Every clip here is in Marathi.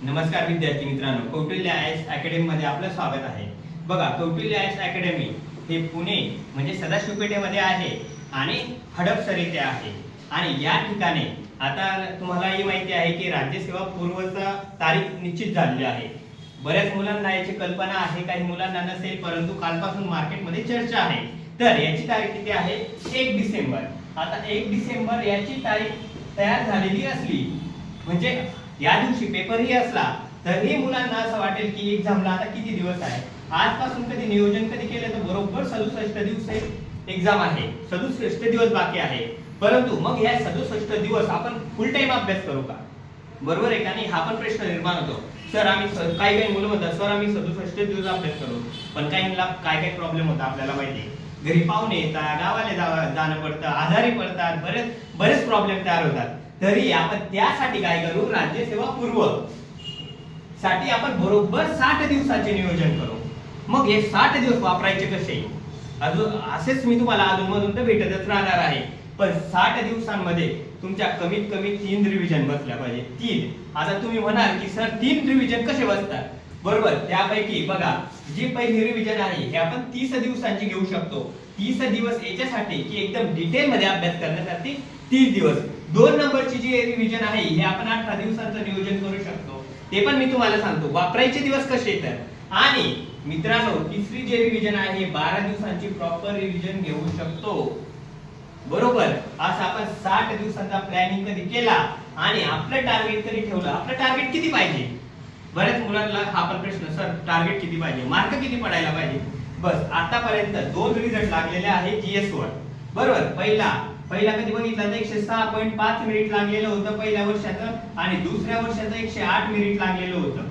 नमस्कार विद्यार्थी मित्रांनो, कौटिल्य आयएस अकॅडमी मध्ये आपलं स्वागत आहे। बघा, कौटिल्य आयएस अकॅडमी हे पुणे म्हणजे सदाशिव पेठेमध्ये आहे आणि हडपसर येथे आहे। आणि या ठिकाणी आता तुम्हालाही माहिती आहे की राज्यसेवा पूर्वचा तारीख निश्चित झालेली आहे। बऱ्याच मुलांना याची कल्पना आहे, काही मुलांना नसेल, परंतु कालपासून मार्केटमध्ये चर्चा आहे। तर याची तारीख किती आहे? 1 डिसेंबर। आता 1 डिसेंबर याची तारीख तयार झालेली असली म्हणजे या दिवशी पेपरही असला तरी मुलांना असं वाटेल की एक्झामला आता किती दिवस आहे, आजपासून कधी नियोजन कधी केलं तर बरोबर 67 दिवस एक्झाम आहे, 67 दिवस बाकी आहे। परंतु मग या 67 दिवस आपण फुल टाइम अभ्यास करू का? बरोबर आहे का नाही? हा पण प्रश्न निर्माण होतो। सर आम्ही काही मुलं म्हणतात सर आम्ही 67 दिवस अभ्यास करू, पण काहींना काय काय प्रॉब्लेम होता आपल्याला माहिती आहे। घरी पाहुणे येतात, गावाला जाणं पडतं, आजारी पडतात, बरेच प्रॉब्लेम तयार होतात। तरी आपण त्यासाठी काय करू? राज्यसेवा पूर्व साठी आपण बरोबर 60 दिवसाचे नियोजन करू। मग हे 60 दिवस वापरायचे कसे? अजून असेच मी तुम्हाला अजूनमधून तर भेटतच राहणार आहे, पण 60 दिवसांमध्ये तुमच्या कमीत कमी 3 रिव्हिजन बसल्या पाहिजे। 3। आता तुम्ही म्हणाल की सर 3 रिव्हिजन कसे बसतात? बरोबर, त्यापैकी बघा, जी पहिली रिव्हिजन आहे हे आपण 30 दिवसांची घेऊ शकतो। 30 दिवस याच्यासाठी की एकदम डिटेल मध्ये अभ्यास करण्यासाठी 30 दिवस। 2 नंबरची जी रिव्हिजन आहे हे आपण 18 दिवसांचं नियोजन करू शकतो, ते पण मी तुम्हाला सांगतो वापरायचे दिवस कसे येतात। आणि मित्रांनो, तिसरी जी रिव्हिजन आहे 12 दिवसांची प्रॉपर रिव्हिजन घेऊ शकतो। बरोबर, असं आपण 60 दिवसांचा प्लॅनिंग कधी केला आणि आपलं टार्गेट कधी ठेवलं, आपलं टार्गेट किती पाहिजे? बऱ्याच मुलांना हा पण प्रश्न, सर टार्गेट किती पाहिजे, मार्क किती पडायला पाहिजे? बस आतापर्यंत 2 रिझल्ट लागलेले आहे जीएस वर। बरोबर, पहिला कधी बघितला तर 106.5 मिनिट लागलेलं होतं पहिल्या वर्षाचं, आणि दुसऱ्या वर्षाचं 108 मिनिट लागलेलं होतं।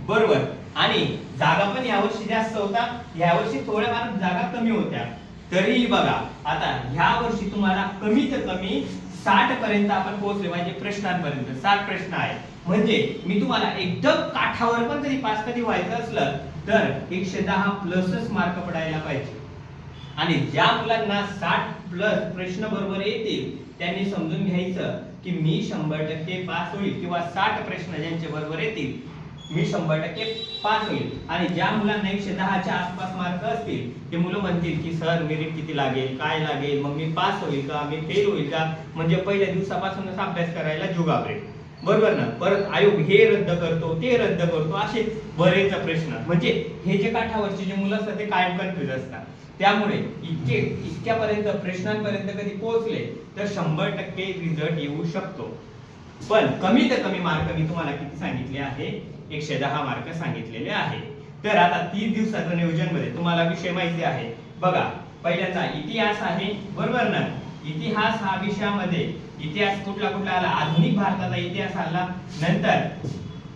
बरोबर, आणि जागा पण यावर्षी जास्त होता, यावर्षी थोड्याफार जागा कमी होत्या। तरीही बघा, आता ह्या वर्षी तुम्हाला कमीत कमी 60 पर्यंत आपण पोहोचले पाहिजे प्रश्नांपर्यंत। 60 प्रश्न आहेत म्हणजे मी तुम्हाला एकदम काठावर पण कधी पास कधी व्हायचं असलं तर 110 प्लसच मार्क पडायला पाहिजे। आणि ज्या मुलांना 60 प्लस प्रश्न बरोबर येतील त्यांनी समजून घ्यायचं की मी 100% पास होईल, किंवा 60 प्रश्न ज्यांचे बरोबर येतील मी 100% पास होईल। आणि ज्या मुलांना 110 च्या आसपास मार्क असतील ते मुलं म्हणतील की सर मेरिट किती लागेल, काय लागेल, मग मी पास होईल का, मी फेल होईल का? म्हणजे पहिल्या दिवसापासूनच अभ्यास करायला जुगाबरे। बरोबर ना? परत आयोग हे रद्द करतो, ते रद्द करतो, असे बरेच प्रश्न। म्हणजे हे जे काठावरचे जे मुलं असतात ते कायम कन्फ्युज असतात। त्यामुळे इतक्यापर्यंत प्रश्नांपर्यंत कधी पोहोचले तर 100% रिझल्ट येऊ शकतो। पण कमीत कमी मार्क मी तुम्हाला किती सांगितले आहे? 110 मार्क सांगितलेले आहे। तर आता 30 दिवसाच्या नियोजन मध्ये तुम्हाला विषय माहिती आहे। बघा, पहिल्यांदा इतिहास आहे, बरोबर ना? इतिहास हा विषयामध्ये इतिहास कुठला आला? आधुनिक भारताचा इतिहास आला, नंतर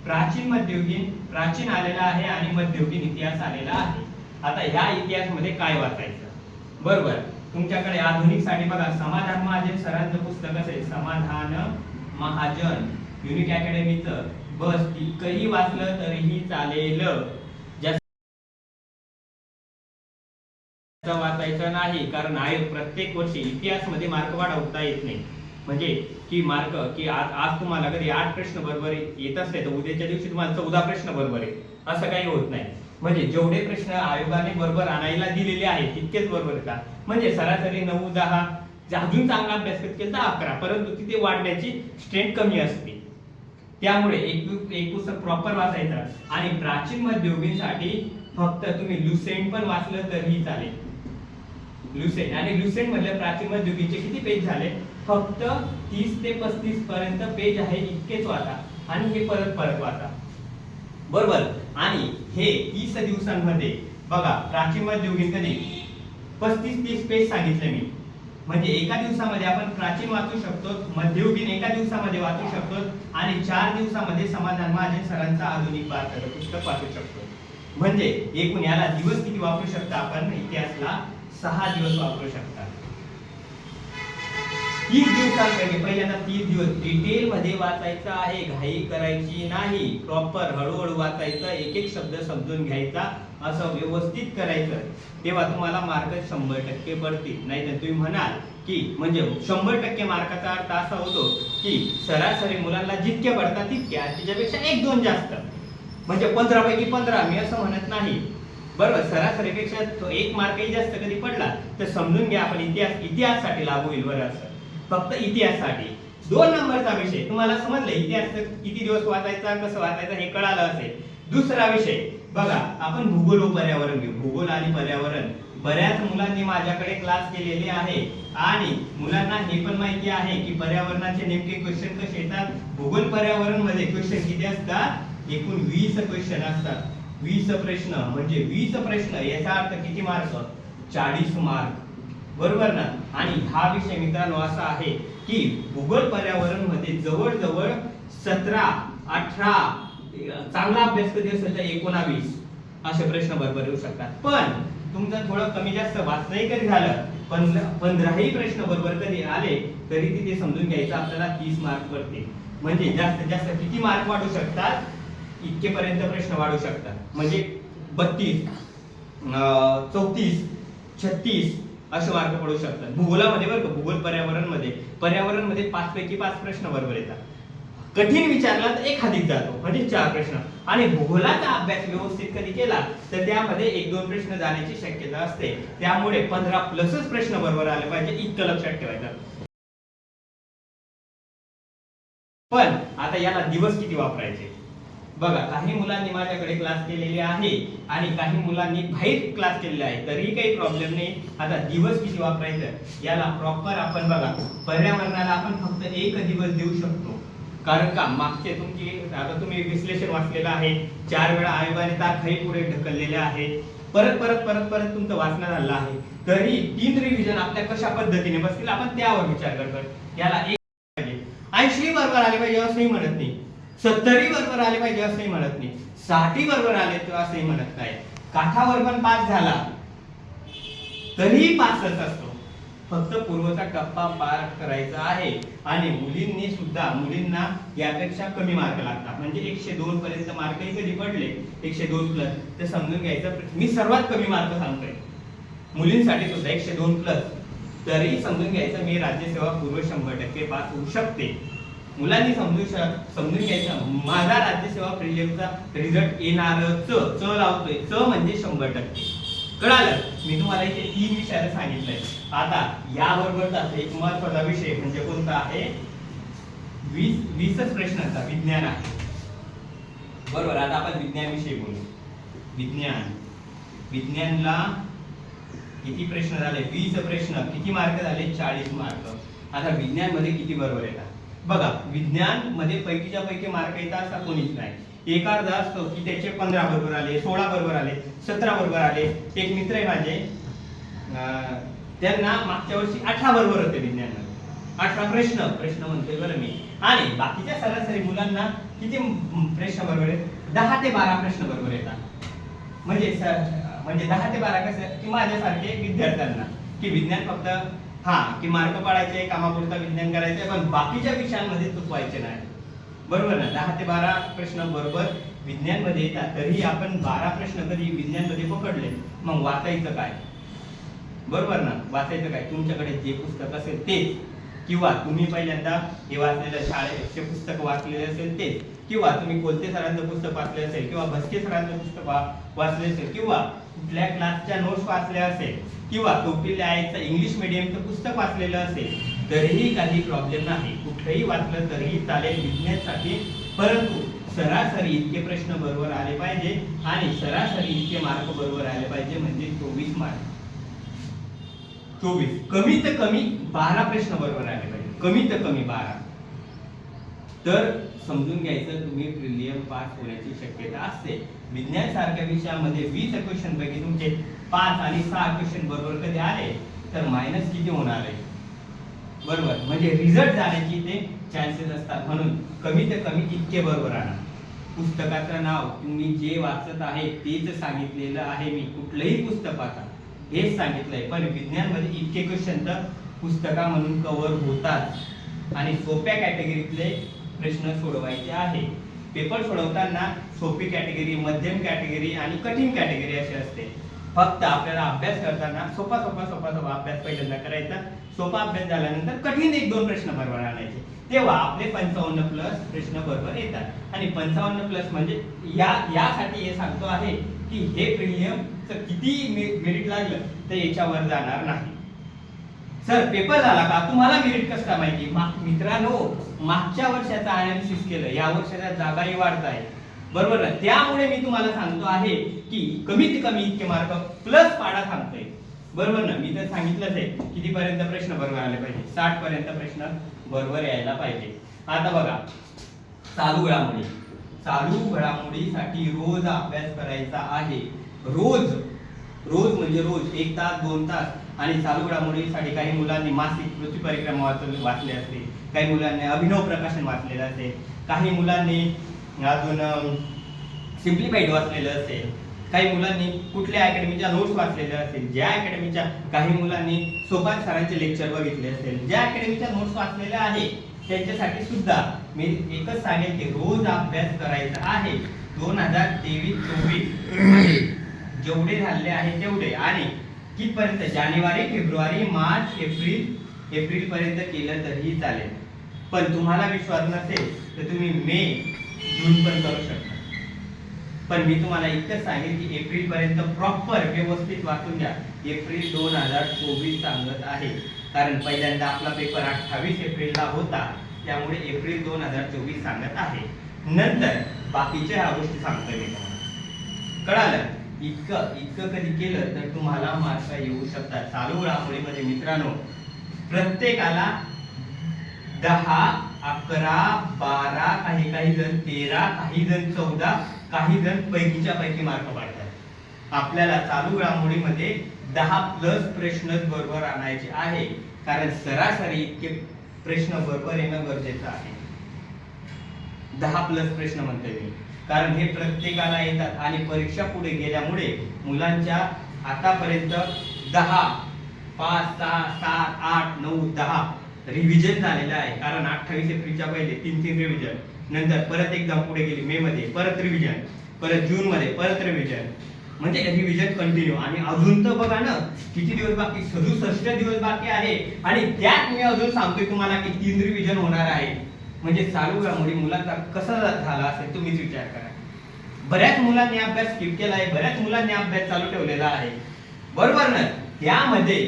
प्राचीन आलेला आहे आणि मध्ययुगीन इतिहास आलेला आहे। आता ह्या इतिहास मध्ये काय वाचायचं? बरोबर, तुमच्याकडे आधुनिक साठी बघा समाधान महाजन सरांचं पुस्तक असेल, समाधान महाजन, युनिक अकॅडमीचं। बस तिकही वाचलं तरीही चालेल, वाचायचं नाही, कारण आयोग प्रत्येक वर्षी इतिहास मध्ये मार्क वाढवता येत नाही। म्हणजे की मार्क की आज तुम्हाला कधी 8 प्रश्न बरोबर येत असले तर उद्याच्या दिवशी तुम्हाला 14 प्रश्न बरोबर आहे, असं काही होत नाही। म्हणजे जेवढे प्रश्न आयोगाने बरोबर आणायला दिलेले आहेत तितकेच बरोबर येतात। म्हणजे सरासरी 9, 10, अजून चांगला अभ्यास केला तर 11, परंतु तिथे वाढण्याची स्ट्रेंथ कमी असते। त्यामुळे एक पुस्तक प्रॉपर वाचायचं। आणि प्राचीन मध्ययुगीनसाठी फक्त तुम्ही लुसेंट पण वाचलं तरीही चालेल। लुसेंट आणि लुसेंट मधल्या प्राचीन मध्ययुगीनचे किती पेज झाले? फक्त 30 ते 35 पर्यंत पेज आहे, इतकेच वाचा आणि हे परत वाचा। बरोबर, आणि हे 30 दिवसांमध्ये बघा प्राचीन मध्ययुगीन कधी 35-30 पेज सांगितले मी। म्हणजे एका दिवसामध्ये आपण प्राचीन वाचू शकतो, मध्ययुगीन एका दिवसामध्ये वाचू शकतो, आणि 4 दिवसामध्ये समाधान महाजन सरांचा आधुनिक भारताचं पुस्तक वाचू शकतो। म्हणजे एकूण याला दिवस किती वापरू शकता आपण? इतिहासला 6 दिवस वापरू शकता। 30 दिवसांपैकी पहिल्यांदा 30 दिवस डिटेल मध्ये वाचायचं आहे, घाई करायची नाही, प्रॉपर हळूहळू वाचायचं, एक एक शब्द समजून घ्यायचा, असं व्यवस्थित करायचं, तेव्हा तुम्हाला मार्क 100% पडतील। नाहीतर तुम्ही म्हणाल की म्हणजे 100% मार्काचा अर्थ असा होतो की सरासरी मुलांना जितके पडतात तितके आणि त्याच्यापेक्षा 1-2 जास्त. म्हणजे 15 पैकी 15 मी असं म्हणत नाही, बरोबर. सरासरीपेक्षा तो 1 मार्कही जास्त कधी पडला तर समजून घ्या आपण इतिहाससाठी लागू होईल. बरं, असं फक्त इतिहाससाठी 2 नंबरचा विषय तुम्हाला समजलं. इतिहास किती दिवस वाचायचा, कसं वाचायचं हे कळालं असेल. दुसरा विषय बघा, आपण भूगोल व पर्यावरण घेऊ. भूगोल आणि पर्यावरण बऱ्याच मुलांनी माझ्याकडे क्लास केलेले आहे आणि मुलांना हे पण माहिती आहे की पर्यावरणाचे नेमके क्वेश्चन कसे येतात. भूगोल पर्यावरण मध्ये क्वेश्चन किती असतात, एकूण 20 क्वेश्चन असतात. 20 प्रश्न म्हणजे 20 प्रश्न, याचा अर्थ किती मार्क, 40 मार्क, बरोबर ना. आणि हा विषय मित्रांनो असा आहे की भूगोल पर्यावरण मध्ये जवळजवळ 17-18 चांगला अभ्यास कधी असेल तर 19 असे प्रश्न बरोबर येऊ शकतात. पण तुमचं थोडं कमी जास्त वाचनही कधी झालं, 15ही प्रश्न बरोबर कधी आले तरी तिथे समजून घ्यायचं आपल्याला 30 मार्क पडते. म्हणजे जास्तीत जास्त किती मार्क वाढू शकतात, इतकेपर्यंत प्रश्न वाढू शकतात. म्हणजे 32, 34, 36 असे मार्क पडू शकतात भूगोलामध्ये, बरं का. भूगोल पर्यावरण मध्ये 5 पैकी 5 प्रश्न बरोबर येतात. कठीण विचारला तर 1 अधिक जातो म्हणजे 4 प्रश्न. आणि भूगोलाचा अभ्यास व्यवस्थित कधी केला तर त्यामध्ये 1-2 प्रश्न जाण्याची शक्यता असते. त्यामुळे 15 प्लसच प्रश्न बरोबर आले पाहिजे, इतकं लक्षात ठेवायचं. पण आता याला दिवस किती वापरायचे बघा. काही मुलांनी माझ्याकडे क्लास केलेले आहे आणि काही मुलांनी बाहेर क्लास केलेले आहे, तरीही काही प्रॉब्लेम नाही. आता दिवस किती वापरायचं याला प्रॉपर आपण बघा, पर्यावरणाला आपण फक्त 1 दिवस देऊ शकतो. कारण का, मागचे आता तुम्ही विश्लेषण वाचलेलं आहे, 4 वेळा आयोगाने तारखाही पुढे ढकललेल्या आहे, परत परत परत परत तुमचं वाचन झालं आहे, तरी 3 रिव्हिजन आपल्या कशा पद्धतीने बसतील आपण त्यावर विचार करतो. याला 80 बरोबर आले पाहिजे असंही म्हणत नाही, 70 बरोबर आले पाहिजे असंही म्हणत नाही, 60 बरोबर आले तर असंही म्हणत नाही. काठावर पण पास झाला तरीही पासच असतो. फक्त पूर्वचा टप्पा पार करायचा आहे. आणि मुलींना यापेक्षा कमी मार्क लागतात. म्हणजे 102 पर्यंत मार्कही कधी पडले 102 प्लस तर समजून घ्यायचं. मी सर्वात कमी मार्क सांगतोय मुलींसाठी सुद्धा 102 प्लस, तरी समजून घ्यायचं मी राज्यसेवा पूर्व 100% पास होऊ शकते. मुलांनी समजून घ्यायचं माझा राज्यसेवा प्रिलिमचा रिझल्ट येणारच, लावतोय, म्हणजे 100%. कळालं. मी तुम्हाला इथे 3 विषयाला सांगितलंय. आता याबरोबरच एक महत्त्वाचा विषय म्हणजे कोणता आहे, 20 प्रश्नांचा विज्ञान आहे, बरोबर. आता आपण विज्ञानाविषयी बोलू. विज्ञानला किती प्रश्न झाले, 20 प्रश्न, किती मार्क झाले, 40 मार्क. आता विज्ञान मध्ये किती बरोबर येतात बघा. विज्ञान मध्ये पैकीच्या पैकी मार्क येतात असा कोणीच नाही. एक अर्धा असतो की त्याचे 15 बरोबर आले, 16 बरोबर आले, 17 बरोबर आले. एक मित्र आहे माझे, त्यांना मागच्या वर्षी 18 बरोबर होते विज्ञानामध्ये. 18 प्रश्न म्हणतोय बरं मी. आणि बाकीच्या सरासरी मुलांना किती प्रश्न बरोबर आहेत, 10 ते 12 प्रश्न बरोबर येतात. म्हणजे 10 ते 12 कसं की माझ्यासारखे विद्यार्थ्यांना की विज्ञान फक्त की मार्क पाडायचे, कामापुरता विज्ञान करायचे, पण बाकीच्या विषयांमध्ये चुकवायचे नाही, बरोबर ना. 10 ते 12 प्रश्न बरोबर विज्ञान मध्ये येतात. तरीही आपण 12 प्रश्न कधी विज्ञान मध्ये पकडले, मग वाचायचं काय, बरोबर ना. वाचायचं काय, तुमच्याकडे जे पुस्तक असेल तेच, किंवा तुम्ही पहिल्यांदा हे वाचलेलं शाळेचे पुस्तक वाचलेले असेल तेच, किंवा तुम्ही कोलते सरांचं पुस्तक वाचले असेल, किंवा भस्के सरांचं पुस्तक वाचले असेल, किंवा कुठल्या क्लासच्या नोट्स वाचल्या असेल, किंवा कौटिल्य आयचं इंग्लिश मीडियमचं पुस्तक वाचलेलं असेल, तरीही काही प्रॉब्लेम नाही. कुठेही वाचलं तरीही चालेल विज्ञानासाठी. परंतु सरासरी इतके प्रश्न बरोबर आले पाहिजे आणि सरासरी इतके मार्क बरोबर आले पाहिजे, म्हणजे 24 मार्क. 24 कमीत कमी 12 प्रश्न बरोबर आले पाहिजे, कमीत कमी 12. तर समजून घ्यायचं तुम्ही प्रिलियम पास होण्याची शक्यता असते. विज्ञान सारख्या विषयामध्ये 20 क्वेश्चन पैकी तुमचे 5 आणि 6 क्वेश्चन बरोबर कधी आले तर मायनस किती होणार आहे, बरोबर. म्हणजे रिझल्ट जाण्याची ते चान्सेस असतात. म्हणून कमीत कमी इतके बरोबर आणा. पुस्तकाचं नाव तुम्ही जे वाचत आहे तेच सांगितलेलं आहे मी. कुठलंही पुस्तक वाचा हेच सांगितलंय. पण विज्ञान मध्ये इतके क्वेश्चन तर पुस्तका म्हणून कव्हर होतात आणि सोप्या कॅटेगरीतले प्रश्न सोडवायचे आहे. पेपर सोडवताना सोपी कॅटेगरी, मध्यम कॅटेगरी आणि कठीण कॅटेगरी अशी असते. फक्त आपल्याला अभ्यास करताना सोपा अभ्यास पहिल्यांदा करायचा. सोपा अभ्यास झाल्यानंतर कठीण 1-2 प्रश्न बरोबर आणायचे. तेव्हा आपले 55 प्लस प्रश्न बरोबर येतात. आणि 55 प्लस म्हणजे यासाठी हे सांगतो आहे की हे प्रीलियमचं किती मेरिट लागलं तर याच्यावर जाणार नाही. सर पेपर झाला का, तुम्हाला मेरिट कसं काय माहिती? मित्रांनो, मागच्या वर्षाचा अनालिसिस केलं, या वर्षाच्या जागाही वाढत आहे, बरोबर ना? त्यामुळे मी तुम्हाला सांगतो आहे की कमीत कमी इतके मार्क प्लस पाडा सांगतोय, बरोबर ना? मी तर सांगितलंच आहे कितीपर्यंत प्रश्न बरोबर आले पाहिजे, 60 पर्यंत प्रश्न बरोबर यायला पाहिजे. आता बघा, चालू घडामोडीसाठी रोज अभ्यास करायचा आहे. रोज म्हणजे रोज 1 तास 2 तास. आणि चालू घडामोडीसाठी काही मुलांनी मासिक पृथ्वी परिक्रमा वाचले असते, काही मुलांनी अभिनव प्रकाशन वाचलेलं असेल, काही मुलांनी अजून सिम्प्लिफाईड वाचलेलं असेल, काही मुलांनी कुठल्या अकॅडमीच्या नोट्स वाचलेल्या असेल, ज्या अकॅडमीच्या, काही मुलांनी सोपान सरांचे लेक्चर बघितले असेल, ज्या अकॅडमीच्या नोट्स वाचलेल्या आहे त्यांच्यासाठी सुद्धा मी एकच सांगेन की रोज अभ्यास करायचा आहे. 2023-24 मध्ये जेवढे झाले आहे तेवढे, आणि कितपर्यंत, जानेवारी फेब्रुवारी मार्च एप्रिल पर्यंत केलं तरीही चालेल. पण तुम्हाला विश्वास नसेल तर तुम्ही मे जून पण करू शकता. पण मी तुम्हाला इतकंच सांगेन की एप्रिल पर्यंत प्रॉपर व्यवस्थित वाचून घ्या. एप्रिल 2024 सांगत आहे, कारण पहिल्यांदा आपला पेपर 28 एप्रिलला होता, त्यामुळे एप्रिल 2024 सांगत आहे. नंतर बाकीच्या ह्या गोष्टी सांगतोय मी तुम्हाला, कळालं? इतकं कधी केलं तर तुम्हाला मार्क येऊ शकतात. चालू घडामोडीमध्ये मित्रांनो प्रत्येकाला 10, 11, 12, काही जण 13, काही जण 14, काही जण पैकीच्या पैकी मार्क पाडतात. आपल्याला चालू घडामोडीमध्ये 10 प्लस प्रश्न बरोबर आणायचे आहे, कारण सरासरी इतके प्रश्न बरोबर येणं गरजेचं आहे. 10 प्लस प्रश्न म्हणते मी, कारण हे प्रत्येकाला येतात आणि परीक्षा पुढे गेल्यामुळे मुलांच्या आतापर्यंत 10, 5, 6, 7, 8, 9, 10 रिव्हिजन झालेलं आहे. कारण 28 एप्रिलच्या पहिले 3 रिव्हिजन, नंतर परत एक्झाम पुढे गेली मे मध्ये, परत रिव्हिजन, परत जून मध्ये परत रिव्हिजन, म्हणजे रिव्हिजन कंटिन्यू. आणि अजून तर बघा ना किती दिवस बाकी, 67 दिवस बाकी आहे. आणि त्यात मी अजून सांगतोय तुम्हाला की 3 रिव्हिजन होणार आहे. म्हणजे चालू घडामोडी मुलांचा कसा झाला असेल तुम्हीच विचार करा. बऱ्याच मुलांनी अभ्यास स्किप केला आहे, बऱ्याच मुलांनी अभ्यास चालू ठेवलेला आहे, बरोबर ना? त्यामध्ये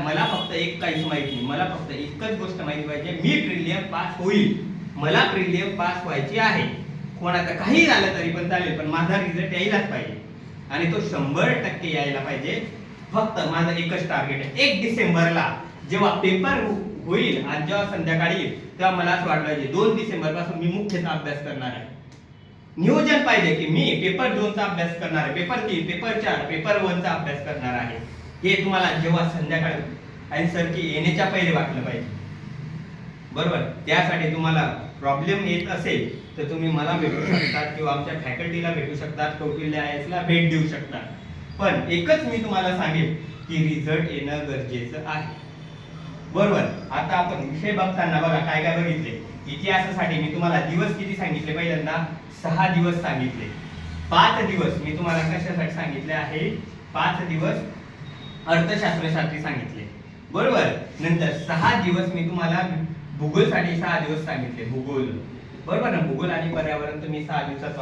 मला फक्त एक काहीच माहित नाही, मला फक्त एकच गोष्ट माहिती पाहिजे, मी प्रीलियम पास होईल, मला प्रीलियम पास व्हायची आहे. कोणाचं काही झालं तरी पण चालेल, पण माझा रिझल्ट यायलाच पाहिजे आणि तो 100% यायला पाहिजे. फक्त माझं एकच टार्गेट आहे, 1 डिसेंबरला जेव्हा पेपर होईल आणि जेव्हा संध्याकाळी येईल तेव्हा मला असं वाटलं पाहिजे 2 डिसेंबर पासून मी मुख्यतः अभ्यास करणार आहे. नियोजन पाहिजे की मी पेपर 2 चा अभ्यास करणार आहे, पेपर 3, पेपर 4, पेपर 1 चा अभ्यास करणार आहे. हे तुम्हाला जेव्हा संध्याकाळी आन्सर की येण्याच्या पहिले वाटलं पाहिजे, बरोबर? त्यासाठी तुम्हाला प्रॉब्लेम येत असेल तर तुम्ही मला भेटू शकता किंवा आमच्या फॅकल्टीला भेटू शकतात, कौटिल्य IAS ला भेट देऊ शकता. पण एकच मी तुम्हाला सांगेन की रिझल्ट येणं गरजेचं आहे, बरोबर? आता आपण विषय बघताना बघा काय काय बघितले. इतिहासासाठी मी तुम्हाला दिवस किती सांगितले? पहिल्यांदा 6 दिवस सांगितले. 5 दिवस मी तुम्हाला कशासाठी सांगितले आहे? 5 दिवस अर्थशास्त्रासाठी सांगितले, बरोबर? नंतर 6 दिवस मी तुम्हाला भूगोलसाठी 6 दिवस सांगितले, भूगोल, बरोबर ना? भूगोल आणि पर्यावरण तुम्ही 6 दिवसात